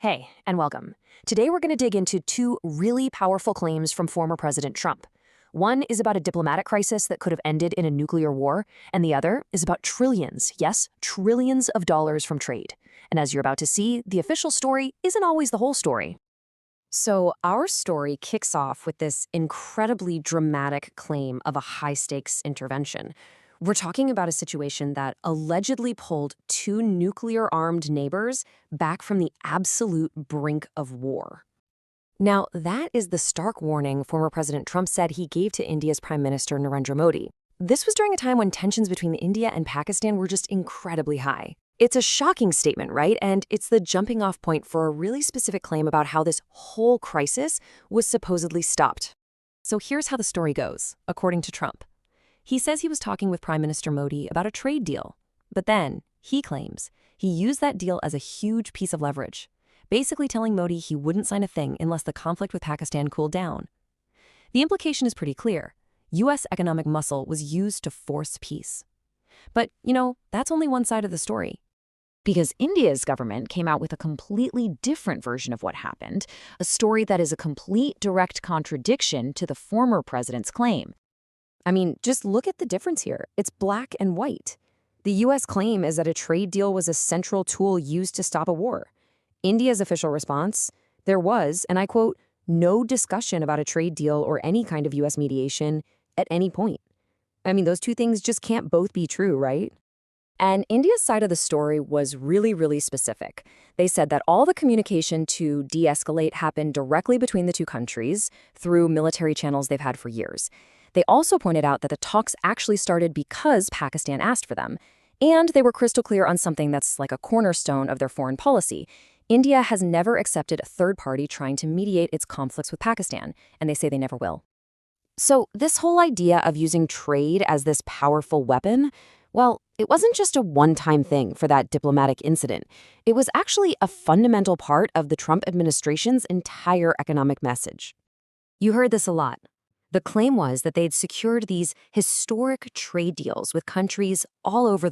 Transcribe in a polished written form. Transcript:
Hey, and welcome. Today we're going to dig into two really powerful claims from former President Trump. One is about a diplomatic crisis that could have ended in a nuclear war, and the other is about trillions, yes, trillions of dollars from trade. And as you're about to see, the official story isn't always the whole story. So, our story kicks off with this incredibly dramatic claim of a high stakes intervention. We're talking about a situation that allegedly pulled two nuclear armed neighbors back from the absolute brink of war. Now, that is the stark warning former President Trump said he gave to India's Prime Minister Narendra Modi. This was during a time when tensions between India and Pakistan were just incredibly high. It's a shocking statement, right? And it's the jumping off point for a really specific claim about how this whole crisis was supposedly stopped. So here's how the story goes, according to Trump. He says he was talking with Prime Minister Modi about a trade deal. But then, he claims, he used that deal as a huge piece of leverage, basically telling Modi he wouldn't sign a thing unless the conflict with Pakistan cooled down. The implication is pretty clear. U.S. economic muscle was used to force peace. But, that's only one side of the story. Because India's government came out with a completely different version of what happened, a story that is a complete direct contradiction to the former president's claim. I mean, just look at the difference here. It's black and white. The U.S. claim is that a trade deal was a central tool used to stop a war. India's official response, there was, and I quote, no discussion about a trade deal or any kind of U.S. mediation at any point. I mean, those two things just can't both be true, right? And India's side of the story was really, really specific. They said that all the communication to de-escalate happened directly between the two countries through military channels they've had for years. They also pointed out that the talks actually started because Pakistan asked for them. And they were crystal clear on something that's like a cornerstone of their foreign policy. India has never accepted a third party trying to mediate its conflicts with Pakistan, and they say they never will. So this whole idea of using trade as this powerful weapon, well, it wasn't just a one-time thing for that diplomatic incident. It was actually a fundamental part of the Trump administration's entire economic message. You heard this a lot. The claim was that they'd secured these historic trade deals with countries all over the